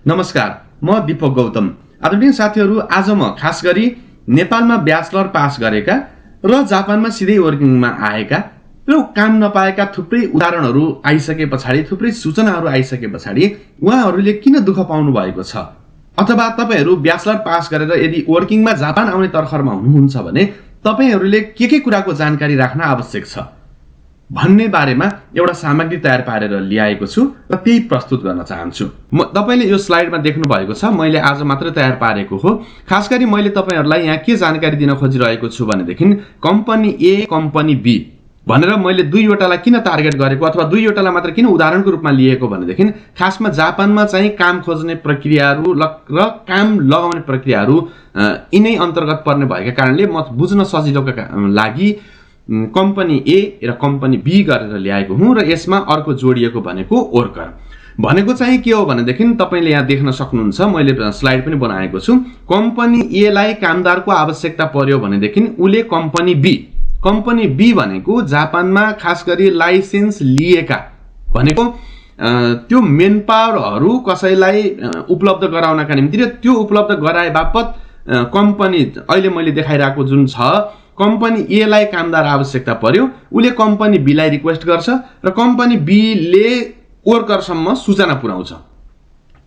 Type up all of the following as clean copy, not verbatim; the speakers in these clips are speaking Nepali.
नमस्कार, म दीपक गौतम। आदरणीय साथीहरू, आज म खास गरी नेपालमा ब्याचलर पास गरेका र जापानमा सिधै वर्किङमा आएका र काम नपाएका थुप्रै उदाहरणहरू आइसके पछाडि, थुप्रै सूचनाहरू आइसके पछाडि उहाँहरूले किन दुःख पाउनु भएको छ, अथवा तपाईहरू ब्याचलर पास गरेर यदि वर्किङमा जापान आउने तर्खरमा हुनुहुन्छ भने तपाईहरूले के कुराको जानकारी राख्न आवश्यक छ भन्ने बारेमा एउटा सामग्री तयार पारेर ल्याएको छु र त्यही प्रस्तुत गर्न चाहन्छु। तपाईले यो स्लाइडमा देख्नु भएको छ, मैले आज मात्र तयार पारेको हो। खास गरी मैले तपाईहरुलाई यहाँ के जानकारी दिन खोजिरहेको छु भनेदेखि कम्पनी ए, कम्पनी बी भनेर मैले दुईवटालाई किन टार्गेट गरेको अथवा दुईवटालाई मात्र किन उदाहरणको रूपमा लिएको भनेदेखि खासमा जापानमा चाहिँ काम खोज्ने प्रक्रियाहरू र काम लगाउने प्रक्रियाहरू यिनै अन्तर्गत पर्ने भएका कारणले म बुझ्न सजिलोका लागि कम्पनी ए र कम्पनी बी गरेर ल्याएको हुँ र यसमा अर्को जोडिएको भनेको वर्कर भनेको चाहिँ के हो भनेदेखि तपाईले यहाँ देख्न सक्नुहुन्छ, मैले स्लाइड पनि बनाएको छु। कम्पनी ए लाई कामदारको आवश्यकता पर्यो भनेदेखि उले कम्पनी बी भनेको जापानमा खास गरी लाइसेन्स लिएका भनेको त्यो मेन पावरहरू कसैलाई उपलब्ध गराउनका निम्ति र त्यो उपलब्ध गराए बापत कम्पनी अहिले मैले देखाइरहेको जुन छ कम्पनी ए लाई कामदार आवश्यकता पर्यो, उले कम्पनी बी लाई रिक्वेस्ट गर्छ र कम्पनी बी ले वर्करसम्म सूचना पुर्याउँछ।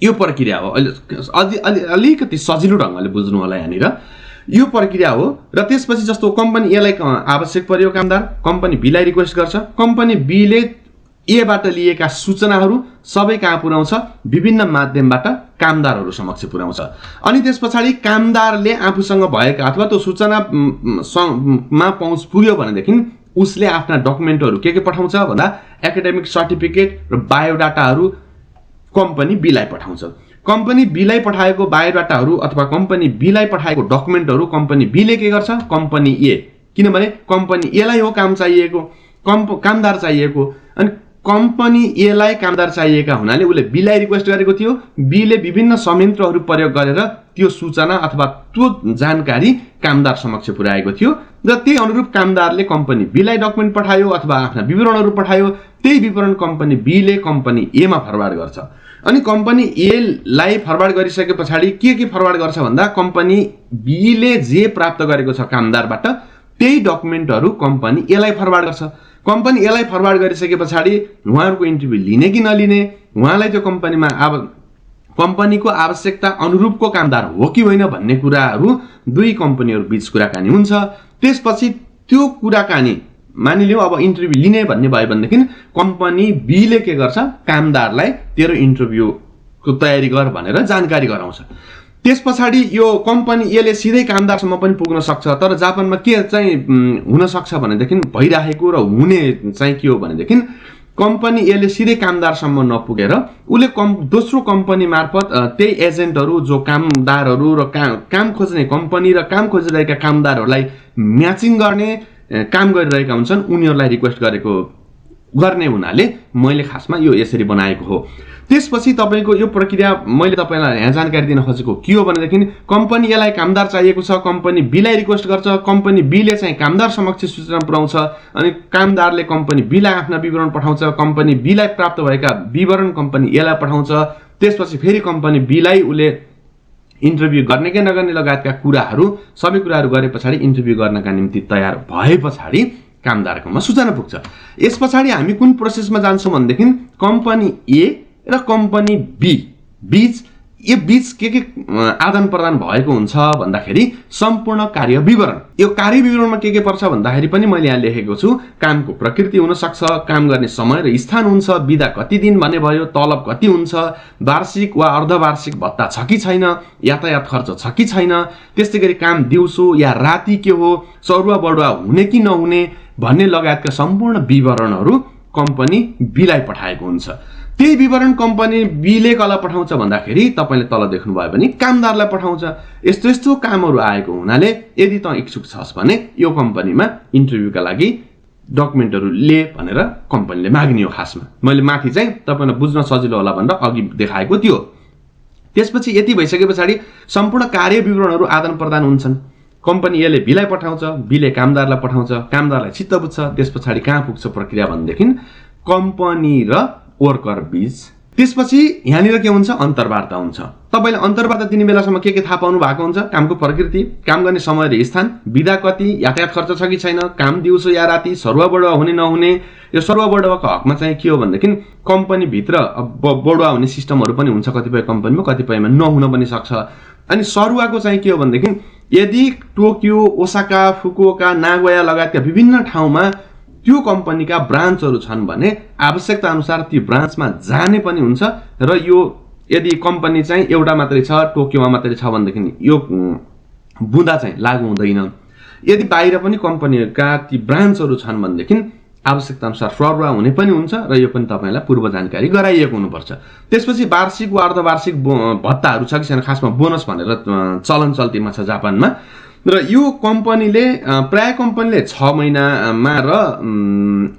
यो प्रक्रिया हो। अलिकति सजिलो ढंगले बुझ्नु होला यहाँनिर यो प्रक्रिया हो। र त्यसपछि जस्तो कम्पनी ए लाई आवश्यक पर्यो कामदार, कम्पनी बी लाई रिक्वेस्ट गर्छ, कम्पनी बी ले ए बाट लिएका सूचनाहरू सबै कहाँ पुर्याउँछ, विभिन्न माध्यमबाट कामदारहरू समक्ष पुर्याउँछ। अनि त्यसपछि कामदारले आफूसँग भएका अथवा त्यो सूचनामा पहुँच पुग्यो भनेदेखि उसले आफ्ना डकुमेन्टहरू के पठाउँछ भन्दा एकाडेमिक सर्टिफिकेट र बायोडाटाहरू कम्पनी बी लाई पठाउँछ। कम्पनी बी लाई पठाएको बायोडाटाहरू अथवा कम्पनी बी लाई पठाएको डकुमेन्टहरू कम्पनी बी ले के गर्छ, कम्पनी ए, किनभने कम्पनी ए लाई हो काम चाहिएको, कामदार चाहिएको, अनि कम्पनी ए लाई कामदार चाहिएका हुनाले उले बी लाई रिक्वेस्ट गरेको थियो। बी ले विभिन्न संयन्त्रहरू प्रयोग गरेर त्यो सूचना अथवा त्यो जानकारी कामदार समक्ष पुर्याएको थियो र त्यही अनुरूप कामदारले कम्पनी बी लाई डकुमेन्ट पठायो अथवा आफ्ना विवरणहरू पठायो। त्यही विवरण कम्पनी बी ले कम्पनी ए मा फरवार्ड गर्छ। अनि कम्पनी ए लाई फरवार्ड गरिसके पछाडि के फरवार्ड गर्छ भन्दा कम्पनी बी ले जे प्राप्त गरेको छ कामदारबाट त्यही डकुमेन्टहरू कम्पनी ए लाई फरवार्ड गर्छ। कम्पनी ए लाई फरवार्ड गरिसके पछाडि उहाँहरुको इन्टरभ्यु लिने कि नलिने, उहाँलाई त्यो कम्पनीमा कम्पनीको आवश्यकता अनुरूपको कामदार हो कि होइन भन्ने कुराहरू दुई कम्पनीहरु बीच कुराकानी हुन्छ। त्यसपछि त्यो कुराकानी मानिलियौ अब इन्टरभ्यु लिने भन्ने भयो भनेदेखि कम्पनी बी ले के गर्छ, कामदारलाई तेरो इन्टरभ्युको तयारी गर भनेर जानकारी गराउँछ। त्यसपछि यो कम्पनी ए ले सिधै कामदारसम्म पनि पुग्न सक्छ। तर जापानमा के चाहिँ हुन सक्छ भनेदेखि भइराखेको र हुने चाहिँ के हो भनेदेखि कम्पनी ए ले सिधै कामदारसम्म नपुगेर उले दोस्रो कम्पनी मार्फत त्यही एजेन्टहरू जो कामदारहरू र काम खोज्ने कम्पनी र काम खोजिरहेका कामदारहरूलाई म्याचिङ गर्ने काम गरिरहेका हुन्छन्, उनीहरूलाई रिक्वेस्ट गर्ने हुनाले मैले खासमा यो यसरी बनाएको हो। त्यसपछि तपाईको यो प्रक्रिया मैले तपाईलाई यहाँ जानकारी दिन खोजेको के हो भनेदेखि कम्पनी ए लाई कामदार चाहिएको छ, कम्पनी बी लाई रिक्वेस्ट गर्छ, कम्पनी बी ले चाहिँ कामदार समक्ष सूचना पुर्याउँछ, अनि कामदारले कम्पनी बी लाई आफ्ना विवरण पठाउँछ, कम्पनी बी लाई प्राप्त भएका विवरण कम्पनी ए लाई पठाउँछ। त्यसपछि फेरि कम्पनी बी लाई उले इन्टरभ्यु गर्ने कि नगर्ने लगायतका कुराहरू सबै कुराहरू गरे पछाडि इन्टरभ्यु गर्नका निम्ति तयार भए पछाडि कामदारकोमा सूचना पुग्छ। यसपछि हामी कुन प्रोसेसमा जान्छौं भनेदेखि कम्पनी ए र कम्पनी बी बीच के आदान प्रदान भएको हुन्छ भन्दाखेरि सम्पूर्ण कार्य विवरण। यो कार्य विवरणमा के पर्छ भन्दाखेरि पनि मैले यहाँ लेखेको छु। कामको प्रकृति हुन सक्छ, काम गर्ने समय र स्थान हुन्छ, बिदा कति दिन भन्ने भयो, तलब कति हुन्छ, वार्षिक वा अर्धवार्षिक भत्ता छ कि छैन, यातायात खर्च छ कि छैन, त्यस्तै गरी काम दिउँसो या राति के हो, सरुवा बढुवा हुने कि नहुने भन्ने लगायतका सम्पूर्ण विवरणहरू कम्पनी बी लाई पठाएको हुन्छ। त्यही विवरण कम्पनी बी ले कसलाई पठाउँछ भन्दाखेरि तपाईले तल देख्नु भयो भने कामदारलाई पठाउँछ। यस्तो कामहरू आएको हुनाले यदि त इच्छुक छस् भने यो कम्पनीमा इन्टरभ्युका लागि डकुमेन्टहरू ले भनेर कम्पनीले माग्ने हो। खासमा मैले माथि चाहिँ तपाईलाई बुझ्न सजिलो होला भनेर अघि देखाएको थियो। त्यसपछि यति भइसके पछाडि सम्पूर्ण कार्य विवरणहरू आदान प्रदान हुन्छन्। कम्पनी ए ले बी लाई पठाउँछ, बी ले कामदारलाई पठाउँछ, कामदारलाई चित्त बुझ्छ। त्यसपछि कहाँ पुग्छ प्रक्रिया भन्देखि कम्पनी र वर्कर बीच त्यसपछि यहाँनिर के हुन्छ, अन्तर्वार्ता हुन्छ। तपाईले अन्तर्वार्ता दिने बेलासम्म के थाहा पाउनु भएको हुन्छ, कामको प्रकृति, काम गर्ने समय र स्थान, बिदा कति, यातायात खर्च छ कि छैन, काम दिउँसो या राति, सरुवा बढुवा हुने नहुने। यो सरुवा बढुवाको हकमा चाहिँ के हो भनेदेखि कम्पनीभित्र बढुवा हुने सिस्टमहरू पनि हुन्छ कतिपय कम्पनीमा, कतिपयमा नहुन पनि सक्छ। अनि सरुवाको चाहिँ के हो भनेदेखि यदि टोकियो, ओसाका, फुकुओका, नागोया लगायतका विभिन्न ठाउँमा त्यो कम्पनीका ब्रान्चहरू छन् भने आवश्यकता अनुसार ती ब्रान्चमा जाने पनि हुन्छ। र यो यदि कम्पनी चाहिँ एउटा मात्रै छ, टोकियोमा मात्रै छ भनेदेखि यो बुँदा चाहिँ लागू हुँदैन। यदि बाहिर पनि कम्पनीका ती ब्रान्चहरू छन् भनेदेखि आवश्यकता अनुसार सरुवा हुने पनि हुन्छ र यो पनि तपाईलाई पूर्व जानकारी गराइएको हुनुपर्छ। त्यसपछि वार्षिक वा अर्धवार्षिक भत्ताहरू छ कि छैन, खासमा बोनस भनेर चलन चल्तीमा छ जापानमा। र यो कम्पनीले प्राय कम्पनीले 6 महिनामा र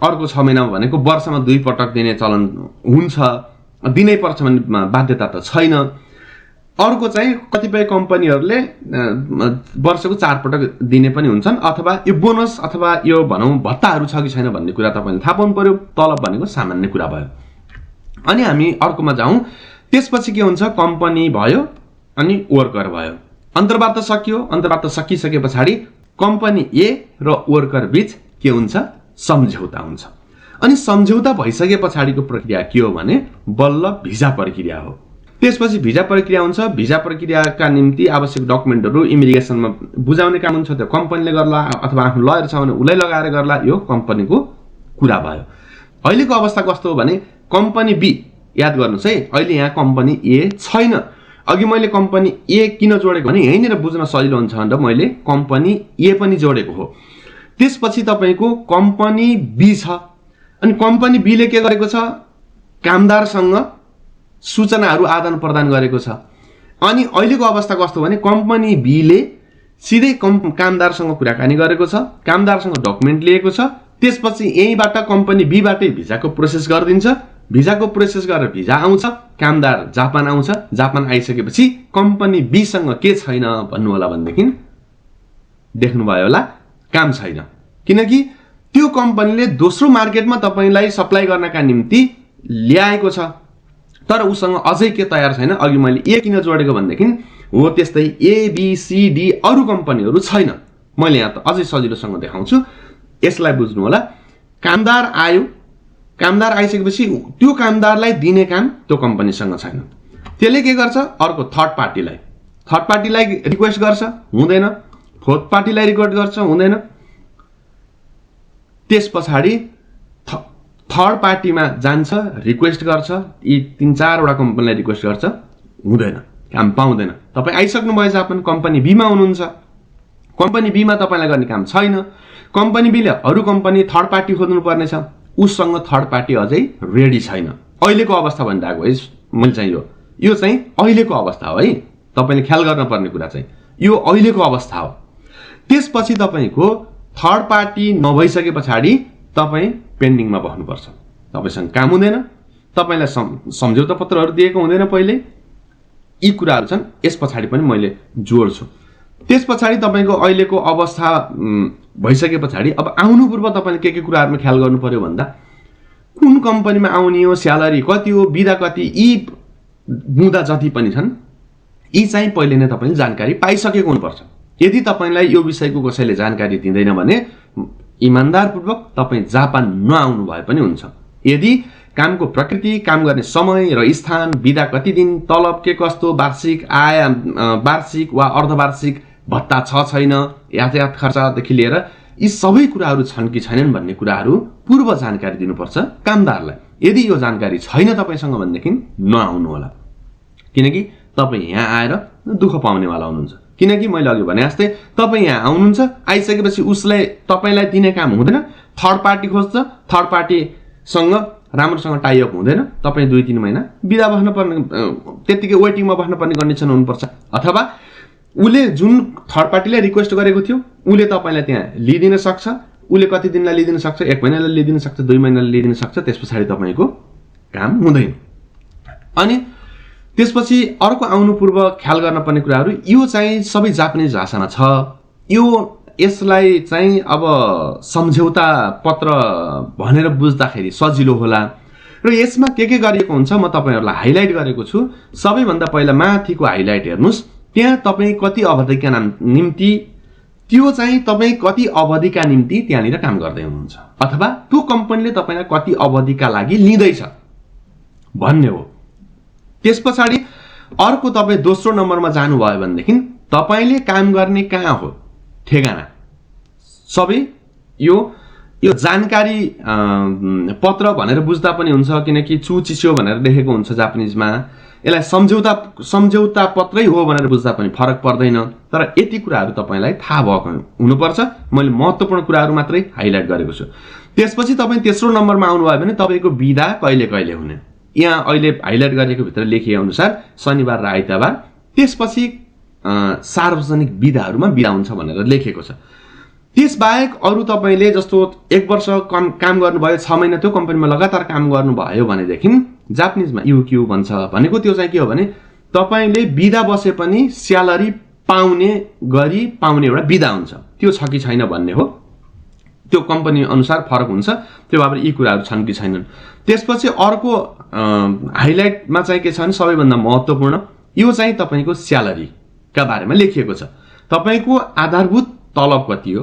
अर्को 6 महिनामा भनेको वर्षमा 2 पटक दिने चलन हुन्छ, दिनै पर्छ भन्ने बाध्यता त छैन। अर्को चाहिँ कतिपय कम्पनीहरूले वर्षको 4 पटक दिने पनि हुन्छन्, अथवा यो बोनस अथवा यो भनौँ भत्ताहरू छ कि छैन भन्ने कुरा तपाईले थाहा पाउनु पर्यो। तलब भनेको सामान्य कुरा भयो। अनि हामी अर्कोमा जाउँ। त्यसपछि के हुन्छ, कम्पनी भयो अनि वर्कर भयो। अन्तर्वार्ता सकियो। अन्तर्वार्ता सकिसके पछाडि कम्पनी ए र वर्कर बीच के हुन्छ, सम्झौता हुन्छ। अनि सम्झौता भइसके पछाडिको प्रक्रिया के हो भने बल्ल भिजा प्रक्रिया हो। त्यसपछि भिजा प्रक्रिया हुन्छ। भिजा प्रक्रियाका निम्ति आवश्यक डकुमेन्टहरू इमिग्रेसनमा बुझाउने काम हुन्छ, त्यो कम्पनीले गर्ला अथवा आफ्नो लयर छ भने उसलाई लगाएर गर्ला। यो कम्पनीको कुरा भयो। अहिलेको अवस्था कस्तो हो भने कम्पनी बी, याद गर्नुहोस् है, अहिले यहाँ कम्पनी ए छैन। अघि मैले कम्पनी ए किन जोडेको भने यहीँनिर बुझ्न सजिलो हुन्छ भनेर मैले कम्पनी ए पनि जोडेको हो। त्यसपछि तपाईको कम्पनी बी छ। अनि कम्पनी बीले के गरेको छ, कामदारसँग सूचनाहरू आदान प्रदान गरेको छ। अनि अहिलेको अवस्था कस्तो भने कम्पनी बीले सिधै कामदारसँग कुराकानी गरेको छ, कामदारसँग डकुमेन्ट लिएको छ। त्यसपछि यहीँबाट कम्पनी बीबाटै भिजाको प्रोसेस गरिदिन्छ। भिजाको प्रोसेस गरेर भिजा आउँछ, कामदार जापान आउँछ। जापान आइसकेपछि कम्पनी बीसँग के छैन भन्नु होला भनेदेखि देख्नुभयो होला, काम छैन। किनकि त्यो कम्पनीले दोस्रो मार्केटमा तपाईलाई सप्लाई गर्नका निम्ति ल्याएको छ, तर उसँग अझै के तयार छैन। अघि मैले ए किन जोडेको भनेदेखि हो त्यस्तै ए बी सी डी अरू कम्पनीहरू छैन। मैले यहाँ त अझै सजिलोसँग देखाउँछु, यसलाई बुझ्नु होला। कामदार आयो, कामदार आइसकेपछि त्यो कामदारलाई दिने काम त्यो कम्पनीसँग छैन। त्यसले के गर्छ, अर्को थर्ड पार्टीलाई रिक्वेस्ट गर्छ, हुँदैन। फोर्थ पार्टीलाई रिक्वेस्ट गर्छ, हुँदैन। त्यस पछाडि थर्ड पार्टीमा जान्छ, रिक्वेस्ट गर्छ। यी 3-4 वटा कम्पनीलाई रिक्वेस्ट गर्छ, हुँदैन, काम पाउँदैन। तपाईँ आइसक्नु भयो जापान, कम्पनी बीमा हुनुहुन्छ। कम्पनी बीमा तपाईँलाई गर्ने काम छैन। कम्पनी बीले अरू कम्पनी थर्ड पार्टी खोज्नु पर्नेछ, उसँग थर्ड पार्टी अझै रेडी छैन। अहिलेको अवस्था भनिरहेको है मैले चाहिँ यो चाहिँ अहिलेको अवस्था हो है। तपाईँले ख्याल गर्नुपर्ने कुरा चाहिँ यो अहिलेको अवस्था हो। त्यसपछि तपाईँको थर्ड पार्टी नभइसके पछाडि तपाईँ पेन्डिङमा बस्नुपर्छ। तपाईँसँग काम हुँदैन, तपाईँलाई सम्झौता पत्रहरू दिएको हुँदैन पहिले। यी कुराहरू छन्, यस पछाडि पनि मैले जोड्छु। त्यस पछाडि तपाईँको अहिलेको अवस्था भइसके पछाडि अब आउनु पूर्व तपाईँले के कुराहरूमा ख्याल गर्नु पर्यो भन्दा कुन कम्पनीमा आउने हो, स्यालेरी कति हो, बिदा कति, यी बुँदा जति पनि छन् यी चाहिँ पहिले नै तपाईँले जानकारी पाइसकेको हुनुपर्छ। यदि तपाईँलाई यो विषयको कसैले जानकारी दिँदैन भने इमानदारपूर्वक तपाईँ जापान नआउनु भए पनि हुन्छ। यदि कामको प्रकृति, काम गर्ने समय र स्थान, बिदा कति दिन, तलब के कस्तो, वार्षिक आय, वार्षिक वा अर्धवार्षिक भत्ता छ छैन, यातायात खर्चदेखि लिएर यी सबै कुराहरू छन् कि छैनन् भन्ने कुराहरू पूर्व जानकारी दिनुपर्छ कामदारलाई। यदि यो जानकारी छैन तपाईसँग भनेदेखि नआउनु होला, किनकि तपाईँ यहाँ आएर दुःख पाउनेवाला हुनुहुन्छ। किनकि मैले अघि भने जस्तै तपाईँ यहाँ आउनुहुन्छ, आइसकेपछि उसलाई तपाईँलाई दिने काम हुँदैन, थर्ड पार्टी खोज्छ, थर्ड पार्टीसँग राम्रोसँग टाइअप हुँदैन, तपाईँ 2-3 महिना बिदा बस्नुपर्ने, त्यतिकै वेटिङमा बस्नुपर्ने कन्डिसन हुनुपर्छ। अथवा उसले जुन थर्ड पार्टीलाई रिक्वेस्ट गरेको थियो उसले तपाईँलाई त्यहाँ लिइदिन सक्छ। उसले कति दिनलाई लिइदिन सक्छ, 1 महिनालाई लिइदिन सक्छ, 2 महिनालाई लिइदिन सक्छ। त्यस पछाडि तपाईँको काम हुँदैन। अनि त्यसपछि अर्को आउनु पूर्व ख्याल गर्न पर्ने कुराहरू यो चाहिँ सबै जापानिज भाषामा छ। यसलाई चाहिँ अब सम्झौता पत्र भनेर बुझ्दाखेरि सजिलो होला। र यसमा के गरिएको हुन्छ म तपाईहरुलाई हाइलाइट गरेको छु। सबैभन्दा पहिला माथिको हाइलाइट हेर्नुस्, त्यहाँ तपाई कति अवधिका निम्ति त्यो चाहिँ तपाई कति अवधिका निम्ति त्यहाँनिर काम गर्दै हुनुहुन्छ अथवा त्यो कम्पनीले तपाईलाई कति अवधिका लागि लिँदैछ भन्ने हो। त्यसपछि अर्को तपाई दोस्रो नम्बरमा जानुभयो भनेदेखि तपाईले काम गर्ने कहाँ हो ठेगाना सबै यो जानकारी पत्र भनेर बुझ्दा पनि हुन्छ, किनकि चुचिस्यो भनेर लेखेको हुन्छ जापानिजमा। यसलाई सम्झौता पत्रै हो भनेर बुझ्दा पनि फरक पर्दैन। तर यति कुराहरू तपाईलाई थाहा भएको हुनुपर्छ। मैले महत्त्वपूर्ण कुराहरू मात्रै हाइलाइट गरेको छु। त्यसपछि तपाई तेस्रो नम्बरमा आउनुभयो भने तपाईको बिदा कहिले कहिले हुने, यहाँ अहिले हाइलाइट गरेको भित्र लेखिए अनुसार शनिबार र आइतबार। त्यसपछि सार्वजनिक बिदाहरूमा बिदा हुन्छ भनेर लेखेको छ। त्यसबाहेक अरु तपाईले जस्तो 1 वर्ष काम गर्नुभयो, 6 महिना त्यो कम्पनीमा लगातार काम गर्नुभयो भनेदेखि जापानिजमा युक्यू भन्छ। भनेको त्यो चाहिँ के हो भने तपाईले बिदा बसे पनि स्यालेरी पाउने एउटा बिदा हुन्छ। त्यो छ कि छैन भन्ने हो। त्यो कम्पनी अनुसार फरक हुन्छ। त्यो भएर यी कुराहरू छन् कि छैनन्। त्यसपछि अर्को हाइलाइटमा चाहिँ के छ भने सबैभन्दा महत्त्वपूर्ण यो चाहिँ तपाईको स्यालेरीका बारेमा लेखिएको छ। तपाईको आधारभूत तलब कति हो,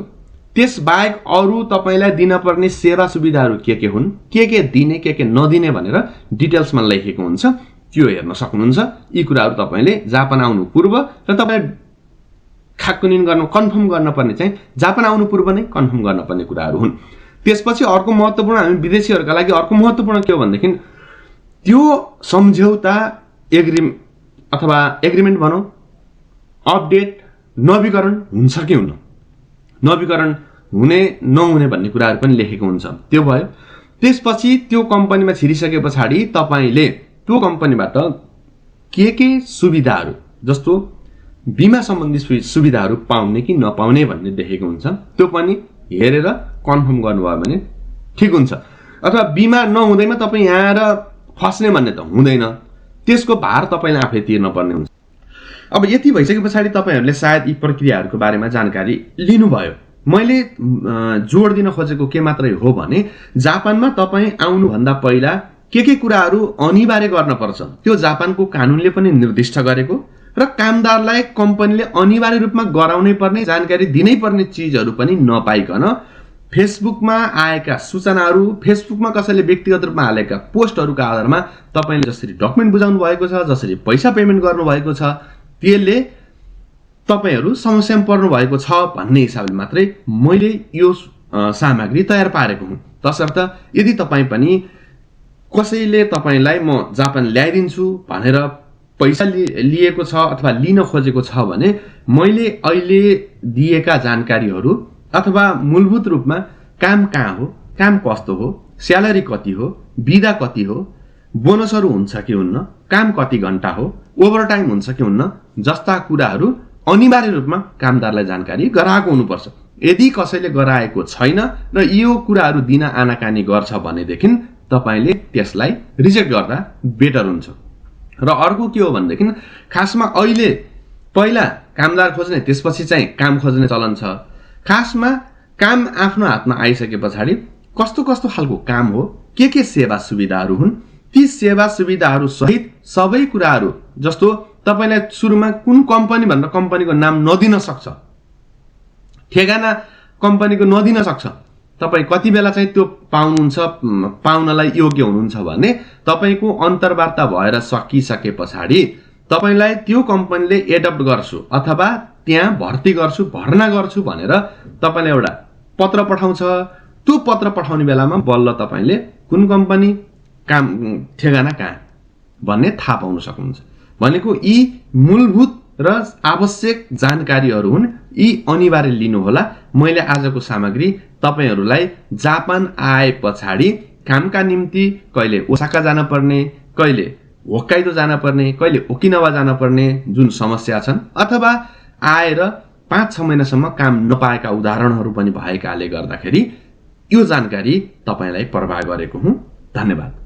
त्यसबाहेक अरु तपाईलाई दिन पर्ने सेवा सुविधाहरू के हुन्, के दिने के नदिने भनेर डिटेल्समा लेखेको हुन्छ। त्यो हेर्न सक्नुहुन्छ। यी कुराहरू तपाईले जापान आउनु पूर्व र तपाईले खाकुनिन गर्न कन्फर्म गर्न पर्ने चाहिँ जापान आउनु पूर्व नै कन्फर्म गर्न पर्ने कुराहरू हुन्। त्यसपछि अर्को महत्त्वपूर्ण हामी विदेशीहरुका लागि अर्को महत्त्वपूर्ण के हो भनेदेखि त्यो सम्झौता एग्रीमेन्ट भनौं अपडेट नवीकरण हुन्छ कि हुन्न, नवीकरण हुने नहुने भन्ने कुराहरू पनि लेखेको हुन्छ। त्यो भयो। त्यसपछि त्यो कम्पनीमा छिरिसकेपछि तपाईले त्यो कम्पनीबाट के सुविधाहरू जस्तो बीमा सम्बन्धी सुविधाहरू पाउने कि नपाउने भन्ने देखेको हुन्छ। त्यो पनि हेरेर कन्फर्म गर्नुभयो भने ठीक हुन्छ। अथवा बीमा नहुँदैमा तपाई यहाँ र फस्ने भन्ने त हुँदैन। त्यसको भार तपाईले आफै तिर्न पर्ने हुन्छ। अब यति भइसकेपछि तपाईहरुले सायद यी प्रक्रियाहरूको बारेमा जानकारी लिनुभयो। मैले जोड दिन खोजेको के मात्रै हो भने जापानमा तपाई आउनु भन्दा पहिला के कुराहरू अनिवार्य गर्न पर्छ त्यो जापानको कानुनले पनि निर्दिष्ट गरेको र कामदारलाई कम्पनीले अनिवार्य रूपमा गराउनै पर्ने जानकारी दिनै पर्ने चीजहरू पनि नपाइकन फेसबुकमा आएका सूचनाहरू, फेसबुकमा कसैले व्यक्तिगत रूपमा हालेका पोस्टहरूका आधारमा तपाईले जसरी डकुमेन्ट बुझाउनु भएको छ, जसरी पैसा पेमेन्ट गर्नु भएको छ, त्यसले तपाईहरु समस्यामा पर्नु भएको छ भन्ने हिसाबले मात्रै मैले यो सामग्री तयार पारेको हुँ। तसर्थ यदि तपाई पनि कसैले तपाईलाई म जापान ल्याइदिन्छु भनेर पैसा लिएको छ अथवा लिन खोजेको छ भने मैले अहिले दिएका जानकारीहरू अथवा मूलभूत रूपमा काम कहाँ हो, काम कस्तो हो, स्यालेरी कति हो, बिदा कति हो, बोनसहरू हुन्छ कि हुन्न, काम कति घण्टा हो, ओभरटाइम हुन्छ कि हुन्न जस्ता कुराहरू अनिवार्य रूपमा कामदारलाई जानकारी गराएको हुनुपर्छ। यदि कसैले गराएको छैन र यो कुराहरू दिन आनाकानी गर्छ भनेदेखि तपाईले त्यसलाई रिजेक्ट गर्दा बेटर हुन्छ। र अर्को के हो भनेदेखि खासमा अहिले पहिला कामदार खोज्ने त्यसपछि चाहिँ काम खोज्ने चलन छ। खासमा काम आफ्नो हातमा आइसकेपछि कस्तो खालको काम हो, के सेवा सुविधाहरू हुन्, ती सेवा सुविधाहरू सहित सबै कुराहरू जस्तो तपाईलाई सुरुमा कुन कम्पनी भनेर कम्पनीको नाम नदिन सक्छ, ठेगाना कम्पनीको नदिन सक्छ, तपाई कति बेला चाहिँ त्यो पाउनलाई योग्य हुनुहुन्छ भने तपाईको अन्तर्वार्ता भएर सकिसकेपछि तपाईलाई त्यो कम्पनीले एडप्ट गर्छु अथवा त्यहाँ भर्ती गर्छु, भर्ना गर्छु भनेर तपाईलाई एउटा पत्र पठाउँछ। त्यो पत्र पठाउने बेलामा बल्ल तपाईले कुन कम्पनी, काम ठेगाना कहाँ भन्ने थाहा पाउन सक्नुहुन्छ। भनेको यी मूलभूत र आवश्यक जानकारीहरू हुन्। यी अनिवार्य लिनु होला। मैले आजको सामग्री तपाईहरुलाई जापान आएपछि कामका निम्ति कहिले ओसाका जान पर्ने, कहिले होक्काइदो जान पर्ने, कहिले ओकिनावा जान पर्ने जुन समस्या छन् अथवा आएर 5-6 महिनासम्म काम नपाएका उदाहरणहरू पनि भएकाले गर्दाखेरि यो जानकारी तपाईलाई प्रभाव गरेको हुँ। धन्यवाद।